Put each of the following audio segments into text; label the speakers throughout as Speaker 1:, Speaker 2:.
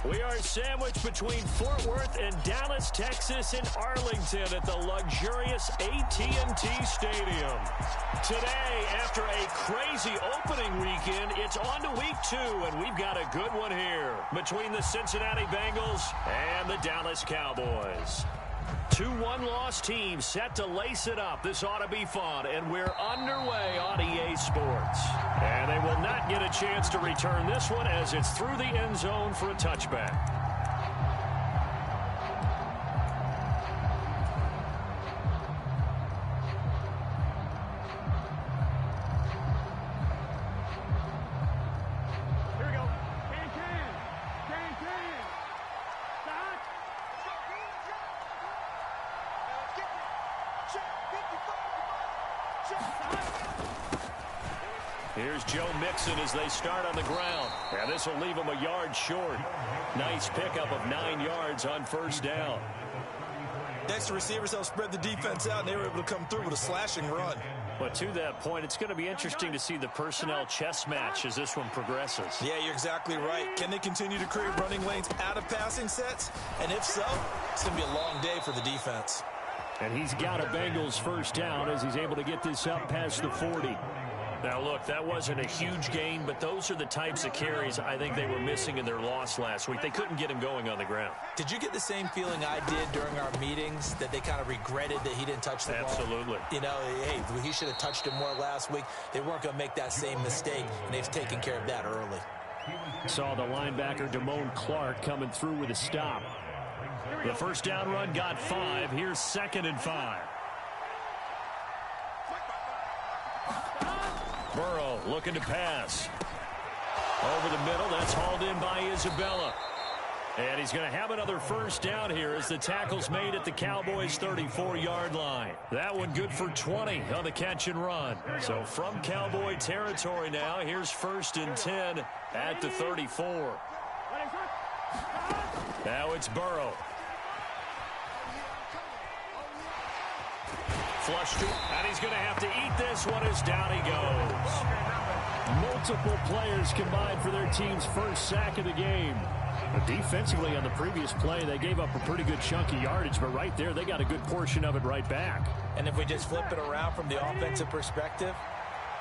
Speaker 1: We are sandwiched between Fort Worth and Dallas, Texas, and Arlington at the luxurious AT&T Stadium. Today, after a crazy opening weekend, it's on to week 2, and we've got a good one here between the Cincinnati Bengals and the Dallas Cowboys. 2 one-loss teams set to lace it up. This ought to be fun, and we're underway on EA Sports. And they will not get a chance to return this one as it's through the end zone for a touchback. Here's Joe Mixon as they start on the ground. And this will leave him a yard short. Nice pickup of 9 yards on first down.
Speaker 2: Next, the receivers helped spread the defense out, and they were able to come through with a slashing run.
Speaker 1: But to that point, it's going to be interesting to see the personnel chess match as this one progresses.
Speaker 2: Yeah, you're exactly right. Can they continue to create running lanes out of passing sets? And if so, it's going to be a long day for the defense.
Speaker 1: And he's got a Bengals first down as he's able to get this up past the 40. Now, look, that wasn't a huge gain, but those are the types of carries I think they were missing in their loss last week. They couldn't get him going on the ground.
Speaker 2: Did you get the same feeling I did during our meetings, that they kind of regretted that he didn't touch the ball?
Speaker 1: Absolutely.
Speaker 2: You know, hey, he should have touched it more last week. They weren't going to make that same mistake, and they've taken care of that early.
Speaker 1: Saw the linebacker Damone Clark coming through with a stop. The first down run got 5. Here's 2nd and 5. Burrow looking to pass. Over the middle, that's hauled in by Isabella. And he's going to have another first down here as the tackle's made at the Cowboys' 34-yard line. That one good for 20 on the catch and run. So from Cowboy territory now, here's 1st and 10 at the 34. Now it's Burrow. Flushed it, and he's going to have to eat this one as down he goes. Multiple players combined for their team's first sack of the game. But defensively on the previous play, they gave up a pretty good chunk of yardage, but right there, they got a good portion of it right back.
Speaker 2: And if we just flip it around from the offensive perspective,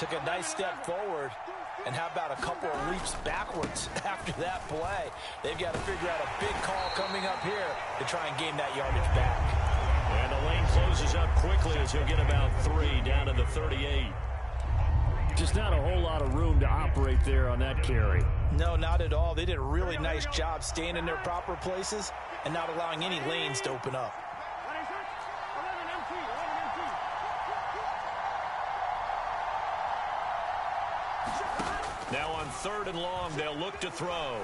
Speaker 2: took a nice step forward, and how about a couple of leaps backwards after that play? They've got to figure out a big call coming up here to try and gain that yardage back.
Speaker 1: And the lane closes up quickly as he'll get about 3 down to the 38. Just not a whole lot of room to operate there on that carry.
Speaker 2: No, not at all. They did a really nice job staying in their proper places and not allowing any lanes to open up.
Speaker 1: Now on 3rd and long, they'll look to throw.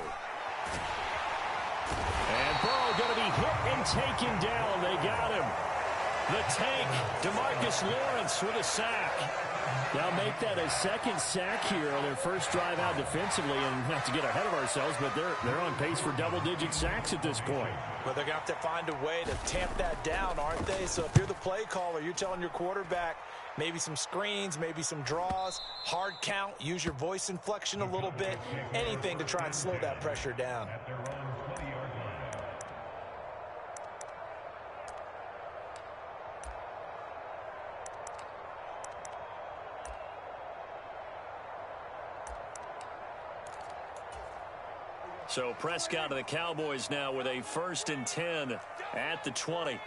Speaker 1: And Burrow going to be hit and taken down. They got him. The tank, DeMarcus Lawrence with a sack. They'll make that a 2nd sack here on their first drive out defensively, and not to get ahead of ourselves, but they're on pace for double-digit sacks at this point.
Speaker 2: But they're going to have to find a way to tamp that down, aren't they? So if you're the play caller, you're telling your quarterback maybe some screens, maybe some draws, hard count, use your voice inflection a little bit, anything to try and slow that pressure down.
Speaker 1: So Prescott of the Cowboys now with a 1st and 10 at the 20.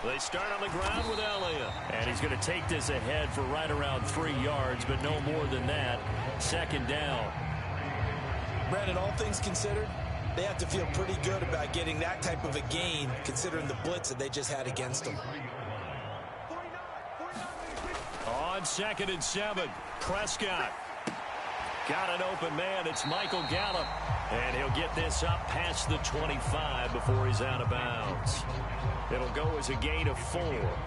Speaker 1: They start on the ground with Elliott. And he's going to take this ahead for right around 3 yards, but no more than that. 2nd down.
Speaker 2: Brandon, all things considered, they have to feel pretty good about getting that type of a gain considering the blitz that they just had against them.
Speaker 1: On 2nd and 7, Prescott got an open man. It's Michael Gallup, and he'll get this up past the 25 before he's out of bounds. It'll go as a gain of 4,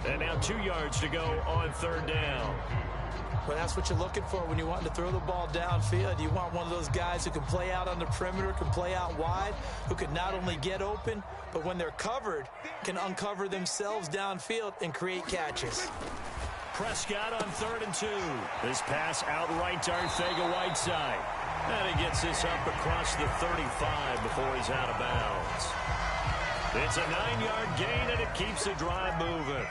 Speaker 1: and now 2 yards to go on 3rd down.
Speaker 2: Well, that's what you're looking for when you want to throw the ball downfield. You want one of those guys who can play out on the perimeter, can play out wide, who can not only get open, but when they're covered, can uncover themselves downfield and create catches.
Speaker 1: Prescott on 3rd and 2. This pass outright to Arcega-Whiteside. And he gets this up across the 35 before he's out of bounds. It's a 9-yard gain, and it keeps the drive moving.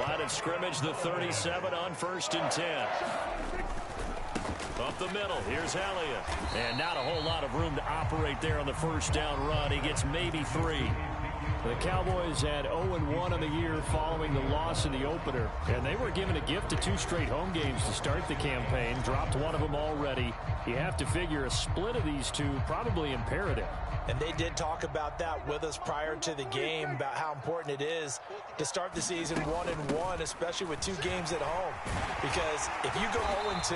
Speaker 1: Line of scrimmage, the 37 on 1st and 10. Up the middle, here's Elliott. And not a whole lot of room to operate there on the first down run. He gets maybe 3. The Cowboys had 0-1 on the year following the loss in the opener. And they were given a gift of 2 straight home games to start the campaign. Dropped one of them already. You have to figure a split of these two probably imperative.
Speaker 2: And they did talk about that with us prior to the game, about how important it is to start the season 1-1, especially with 2 games at home. Because if you go 0-2,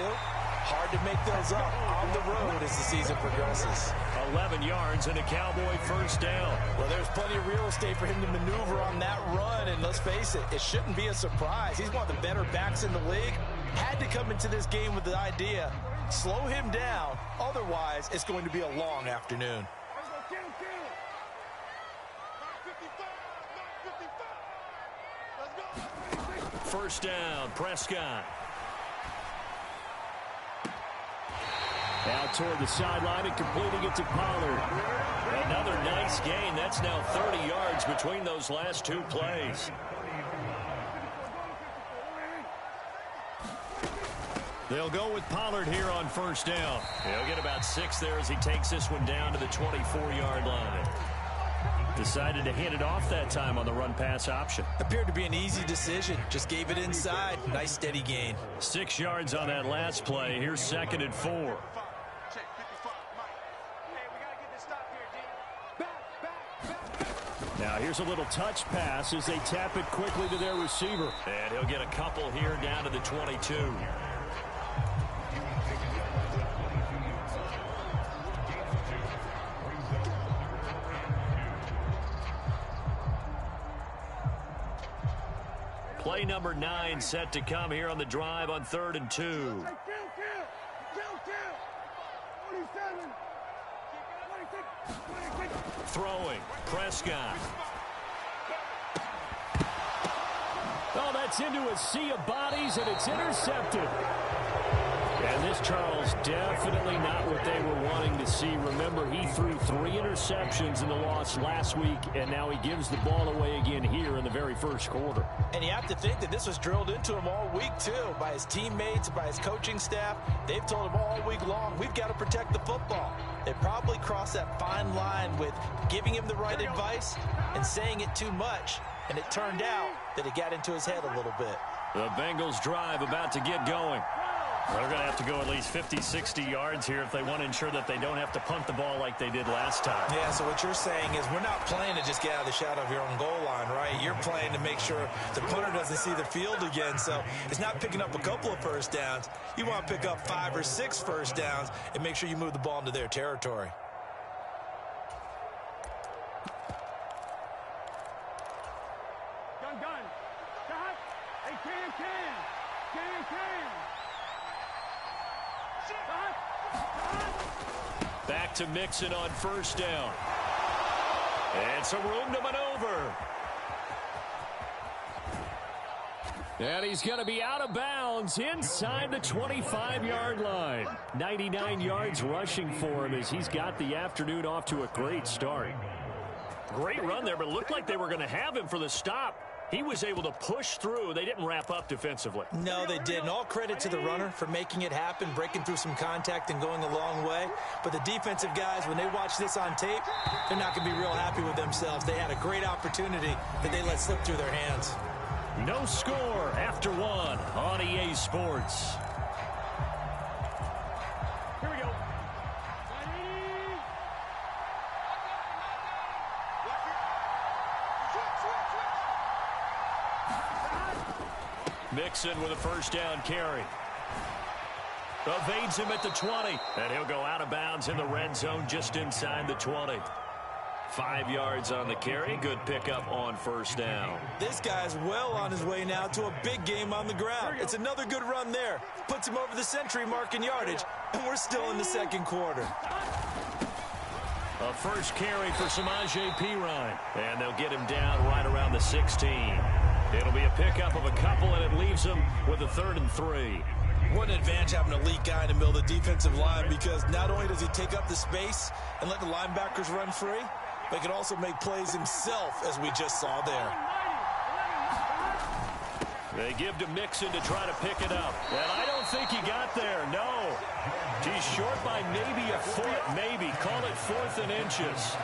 Speaker 2: hard to make those up on the road as the season progresses.
Speaker 1: 11 yards and a Cowboy first down.
Speaker 2: Well, there's plenty of real estate for him to maneuver on that run, and let's face it, it shouldn't be a surprise. He's one of the better backs in the league. Had to come into this game with the idea, slow him down, otherwise it's going to be a long afternoon.
Speaker 1: First down, Prescott. Out toward the sideline and completing it to Pollard. Another nice gain. That's now 30 yards between those last 2 plays. They'll go with Pollard here on first down. He'll get about 6 there as he takes this one down to the 24-yard line. Decided to hand it off that time on the run-pass option.
Speaker 2: Appeared to be an easy decision. Just gave it inside. Nice steady gain.
Speaker 1: 6 yards on that last play. Here's 2nd and 4. Now here's a little touch pass as they tap it quickly to their receiver. And he'll get a couple here down to the 22. Play number 9 set to come here on the drive on 3rd and 2. Throwing, Prescott. Oh, that's into a sea of bodies, and it's intercepted. And this, Charles, definitely not what they were wanting to see. Remember, he threw 3 interceptions in the loss last week, and now he gives the ball away again here in the very first quarter.
Speaker 2: And you have to think that this was drilled into him all week, too, by his teammates, by his coaching staff. They've told him all week long, we've got to protect the football. They probably crossed that fine line with giving him the right advice and saying it too much. And it turned out that it got into his head a little bit.
Speaker 1: The Bengals drive about to get going. They're going to have to go at least 50, 60 yards here if they want to ensure that they don't have to punt the ball like they did last time.
Speaker 2: Yeah, so what you're saying is we're not playing to just get out of the shadow of your own goal line, right? You're playing to make sure the punter doesn't see the field again. So it's not picking up a couple of first downs. You want to pick up 5 or 6 first downs and make sure you move the ball into their territory.
Speaker 1: Back to Mixon on first down. And some room to maneuver. And he's going to be out of bounds inside the 25-yard line. 99 yards rushing for him as he's got the afternoon off to a great start. Great run there, but it looked like they were going to have him for the stop. He was able to push through. They didn't wrap up defensively.
Speaker 2: No, they didn't. All credit to the runner for making it happen, breaking through some contact and going a long way. But the defensive guys, when they watch this on tape, they're not going to be real happy with themselves. They had a great opportunity that they let slip through their hands.
Speaker 1: No score after 1 on EA Sports. Here we go. Mixon with a first down carry. Evades him at the 20. And he'll go out of bounds in the red zone just inside the 20. 5 yards on the carry. Good pickup on first down.
Speaker 2: This guy's well on his way now to a big game on the ground. It's another good run there. Puts him over the century mark in yardage. And we're still in the second quarter.
Speaker 1: A first carry for Samaje Perine. And they'll get him down right around the 16. It'll be a pickup of a couple, and it leaves them with a 3rd and 3.
Speaker 2: What an advantage having an elite guy in the middle of the defensive line, because not only does he take up the space and let the linebackers run free, but he can also make plays himself, as we just saw there.
Speaker 1: They give to Mixon to try to pick it up. And I don't think he got there, no. He's short by maybe a foot, maybe. Call it 4th and inches.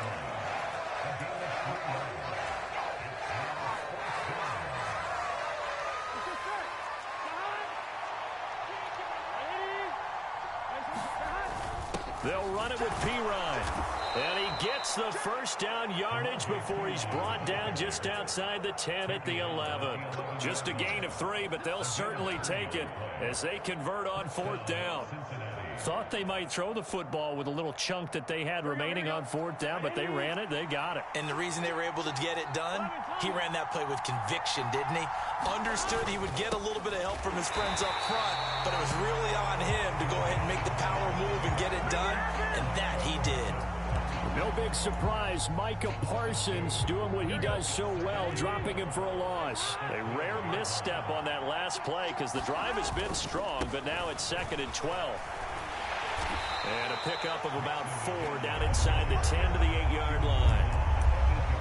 Speaker 1: They'll run it with Pirine. And he gets the first down yardage before he's brought down just outside the 10 at the 11. Just a gain of 3, but they'll certainly take it as they convert on 4th down. Thought they might throw the football with a little chunk that they had remaining on 4th down, but they ran it, they got it.
Speaker 2: And the reason they were able to get it done, he ran that play with conviction, didn't he? Understood he would get a little bit of help from his friends up front, but it was really on him to go ahead and make the power move and get it done, and that he did.
Speaker 1: No big surprise, Micah Parsons doing what he does so well, dropping him for a loss. A rare misstep on that last play because the drive has been strong, but now it's 2nd and 12. And a pickup of about 4 down inside the 10 to the 8-yard line.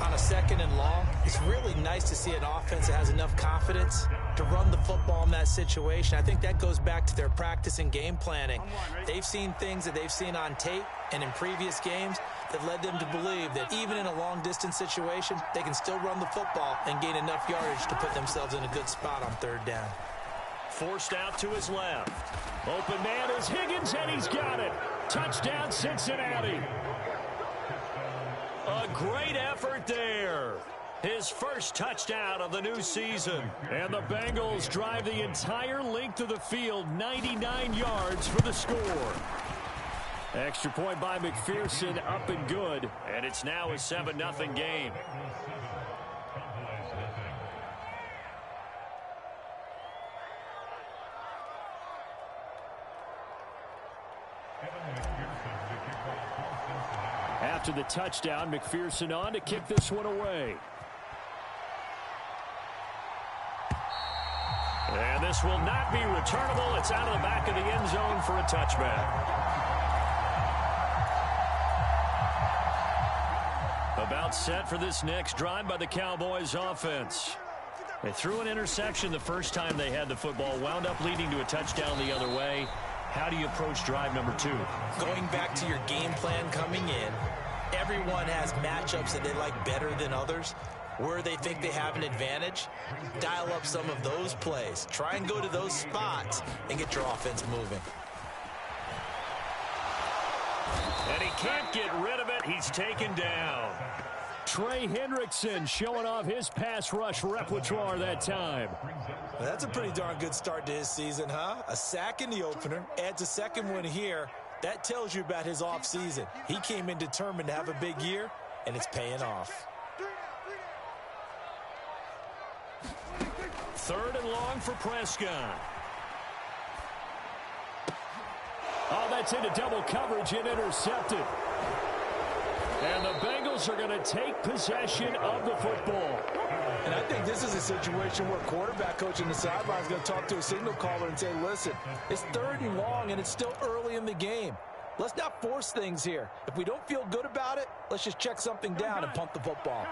Speaker 2: On a 2nd and long, it's really nice to see an offense that has enough confidence to run the football in that situation. I think that goes back to their practice and game planning. They've seen things that they've seen on tape and in previous games that led them to believe that even in a long-distance situation, they can still run the football and gain enough yardage to put themselves in a good spot on 3rd down.
Speaker 1: Forced out to his left. Open man is Higgins, and he's got it. Touchdown, Cincinnati. A great effort there. His first touchdown of the new season. And the Bengals drive the entire length of the field, 99 yards for the score. Extra point by McPherson, up and good. And it's now a 7-0 game. After the touchdown, McPherson on to kick this one away. And this will not be returnable. It's out of the back of the end zone for a touchback. About set for this next drive by the Cowboys offense. They threw an interception the first time they had the football, wound up leading to a touchdown the other way. How do you approach drive number 2?
Speaker 2: Going back to your game plan coming in, everyone has matchups that they like better than others. Where they think they have an advantage, dial up some of those plays. Try and go to those spots and get your offense moving.
Speaker 1: And he can't get rid of it. He's taken down. Trey Hendrickson showing off his pass rush repertoire that time.
Speaker 2: Well, that's a pretty darn good start to his season, huh? A sack in the opener, adds a second one here. That tells you about his offseason. He came in determined to have a big year, and it's paying off.
Speaker 1: 3rd and long for Prescott. Oh, that's into double coverage and intercepted. And the Bengals are going to take possession of the football.
Speaker 2: And I think this is a situation where quarterback coach on the sideline is going to talk to a signal caller and say, listen, it's 3rd and long and it's still early in the game. Let's not force things here. If we don't feel good about it, let's just check something down and pump the football.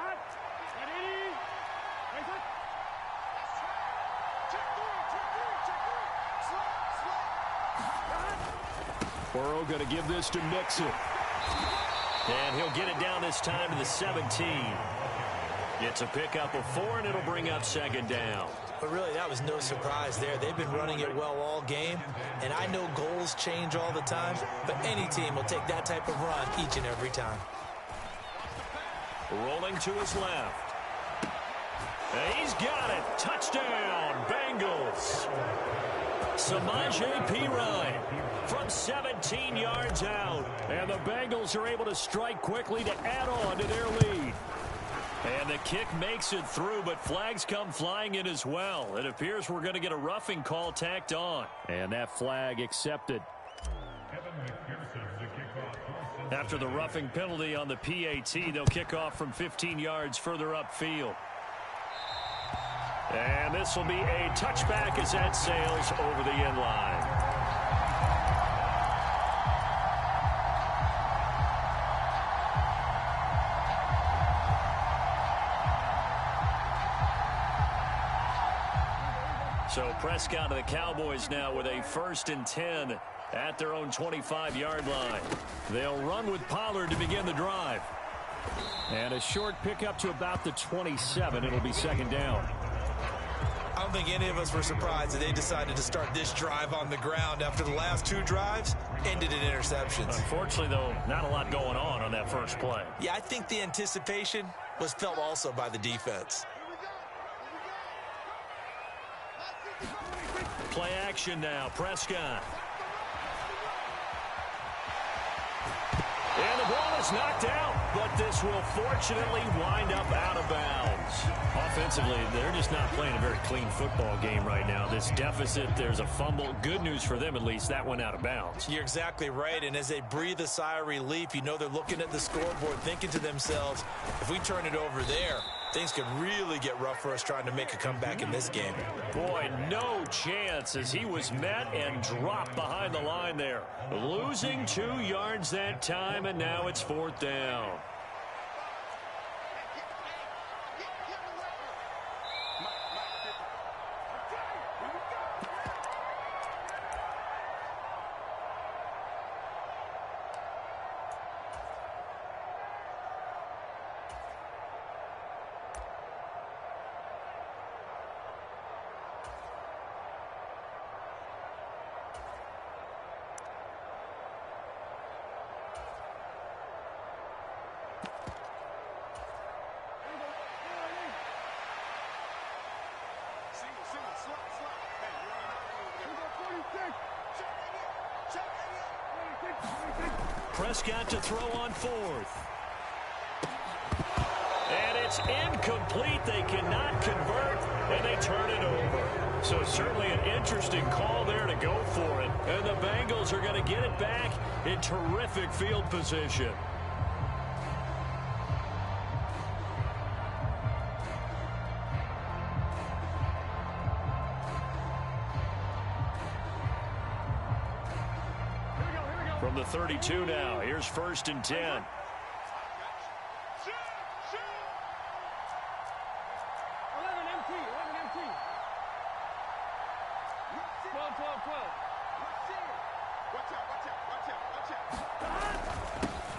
Speaker 1: Burrow going to give this to Mixon. And he'll get it down this time to the 17. It's a pickup of 4, and it'll bring up 2nd down.
Speaker 2: But really, that was no surprise there. They've been running it well all game, and I know goals change all the time, but any team will take that type of run each and every time.
Speaker 1: Rolling to his left. And he's got it. Touchdown, Bengals. Samaje Perine from 17 yards out. And the Bengals are able to strike quickly to add on to their lead. And the kick makes it through, but flags come flying in as well. It appears we're going to get a roughing call tacked on. And that flag accepted. After the roughing penalty on the PAT, they'll kick off from 15 yards further upfield. And this will be a touchback as that sails over the end line. So Prescott of the Cowboys now with a 1st and 10 at their own 25-yard line. They'll run with Pollard to begin the drive. And a short pickup to about the 27. It'll be 2nd down.
Speaker 2: I don't think any of us were surprised that they decided to start this drive on the ground after the last 2 drives ended in interceptions.
Speaker 1: Unfortunately, though, not a lot going on that first play.
Speaker 2: Yeah, I think the anticipation was felt also by the defense.
Speaker 1: Play action now, Prescott. And the ball is knocked out, but this will fortunately wind up out of bounds. Offensively, they're just not playing a very clean football game right now. This deficit, there's a fumble. Good news for them, at least. That went out of bounds.
Speaker 2: You're exactly right, and as they breathe a sigh of relief, you know they're looking at the scoreboard thinking to themselves, if we turn it over there, things could really get rough for us trying to make a comeback in this game.
Speaker 1: Boy, no chance as he was met and dropped behind the line there. Losing 2 yards that time, and now it's 4th down. Prescott to throw on 4th. And it's incomplete. They cannot convert, and they turn it over. So certainly an interesting call there to go for it. And the Bengals are going to get it back in terrific field position. From the 32 now, here's 1st and 10.
Speaker 3: 11 MT.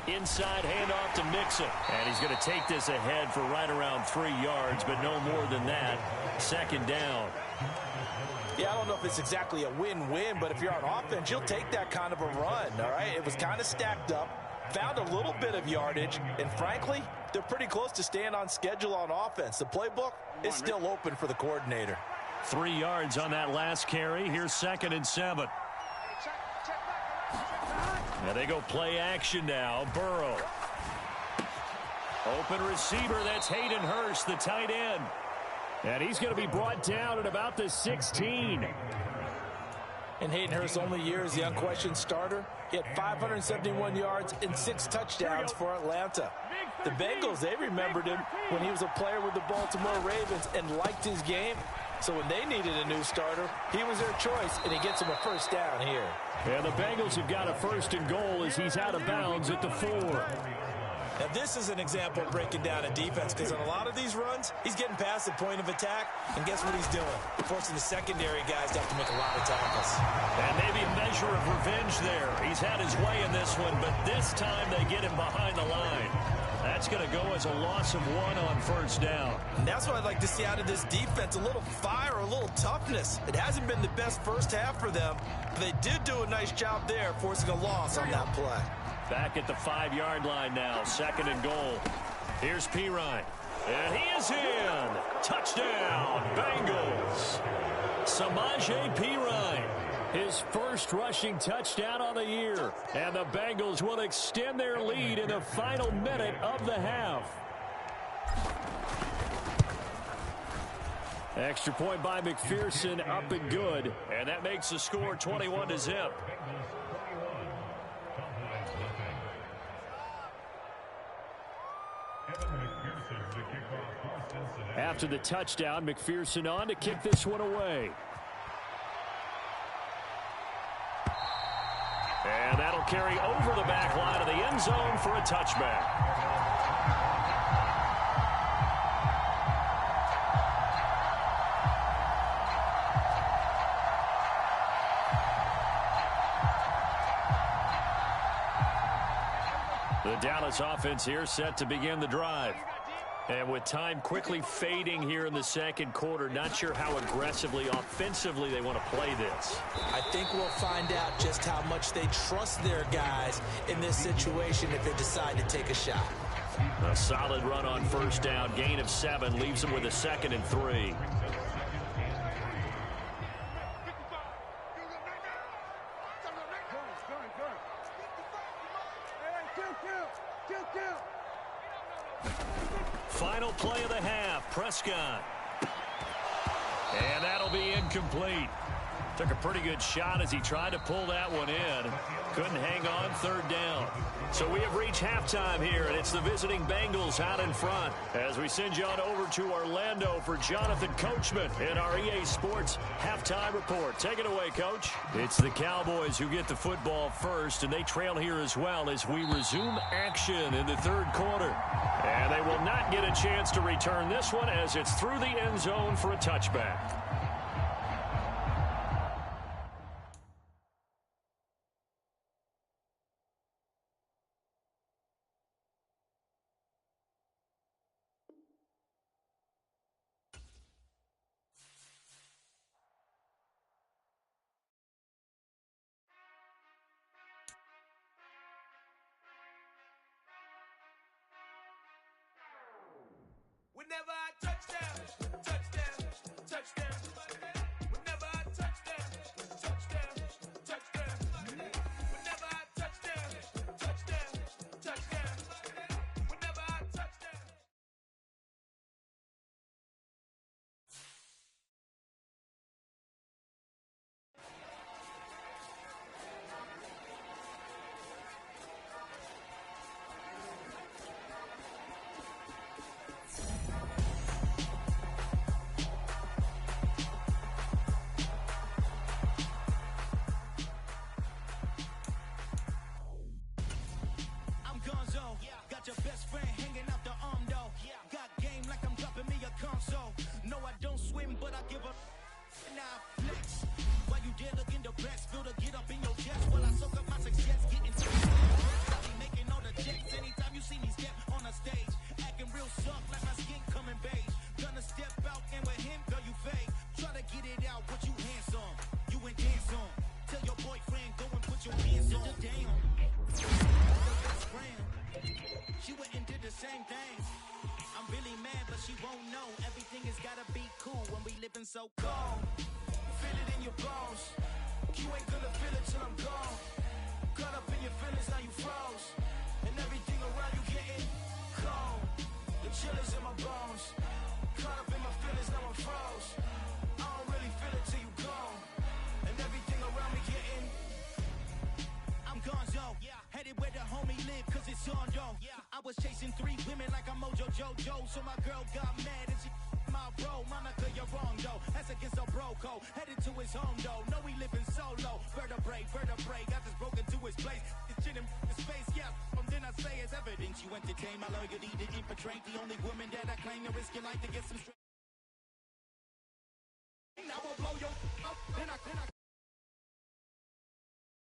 Speaker 3: 12.
Speaker 1: Inside handoff to Mixon. And he's going to take this ahead for right around 3 yards, but no more than that. 2nd down.
Speaker 2: Yeah, I don't know if it's exactly a win-win, but if you're on offense, you'll take that kind of a run, all right? It was kind of stacked up, found a little bit of yardage, and frankly, they're pretty close to staying on schedule on offense. The playbook is still open for the coordinator.
Speaker 1: 3 yards on that last carry. Here's 2nd and 7. And they go play action now. Burrow. Open receiver, that's Hayden Hurst, the tight end. And he's going to be brought down at about the 16.
Speaker 2: And Hayden Hurst's only year as the unquestioned starter, he had 571 yards and 6 touchdowns for Atlanta. The Bengals, they remembered him when he was a player with the Baltimore Ravens and liked his game. So when they needed a new starter, he was their choice, and he gets them a 1st down here.
Speaker 1: And the Bengals have got a 1st and goal as he's out of bounds at the 4.
Speaker 2: Now, this is an example of breaking down a defense, because on a lot of these runs, he's getting past the point of attack, and guess what he's doing? Forcing the secondary guys to have to make a lot of tackles.
Speaker 1: And maybe a measure of revenge there. He's had his way in this one, but this time they get him behind the line. That's going to go as a loss of 1 on 1st down.
Speaker 2: And that's what I'd like to see out of this defense, a little fire, a little toughness. It hasn't been the best first half for them, but they did do a nice job there, forcing a loss on that play.
Speaker 1: Back at the 5-yard line now, 2nd and goal. Here's Pirine. And he is in. Touchdown, Bengals. Samaje Pirine. His first rushing touchdown on the year. And the Bengals will extend their lead in the final minute of the half. Extra point by McPherson, up and good. And that makes the score 21-0. After the touchdown, McPherson on to kick this one away. And that'll carry over the back line of the end zone for a touchback. The Dallas offense here set to begin the drive. And with time quickly fading here in the second quarter, not sure how aggressively, offensively they want to play this.
Speaker 2: I think we'll find out just how much they trust their guys in this situation if they decide to take a shot.
Speaker 1: A solid run on first down. Gain of 7 leaves them with a 2nd and 3. Final play of the half, Prescott. And that'll be incomplete. Took a pretty good shot as he tried to pull that one in. Couldn't hang on, 3rd down. So we have reached halftime here, and it's the visiting Bengals out in front. As we send you on over to Orlando for Jonathan Coachman in our EA Sports Halftime Report. Take it away, Coach. It's the Cowboys who get the football first, and they trail here as well as we resume action in the 3rd quarter. And they will not get a chance to return this one as it's through the end zone for a touchback.
Speaker 4: Whenever I touchdown, touchdown, touchdown. Whenever I touchdown, touchdown, touchdown. Whenever I touchdown, touchdown, touchdown. Whenever I touchdown. Got your best friend hanging out the arm though. Got game like I'm dropping me a console. No, I don't swim, but I give up. Now flex. While you dare look in the best, feel to get up in your chest. While I soak up my success, getting to I be making all the checks. Anytime you see me step on a stage, acting real soft like my skin coming beige. Gonna step out and with him, girl, you fake. Try to get it out, but you handsome. You ain't dance on. Tell your boyfriend, go and put your hands on. Damn. Your best friend. She went and did the same thing. I'm really mad, but she won't know. Everything has gotta be cool when we living so cold. Feel it in your bones. You ain't gonna feel it till I'm gone. Caught up in your feelings, now you froze. And everything around you getting cold. The chill is in my bones. Caught up in my feelings, now I'm froze. I don't really feel it till you gone. And everything around me getting I'm gonzo. Headed where the homie live, cause it's on, yo. I was chasing 3 women like I'm Mojo Jojo. So my girl got mad and she my bro. Monica, you're wrong, though. That's against a bro code. Headed to his home, though. No, he living solo. Vertebrae. Got this broken to his place. It's chin in his face, yeah. Then I say it's evidence. You entertain my loyalty to infiltrate. The only woman that I claim to risk your life to get some straight. I will blow your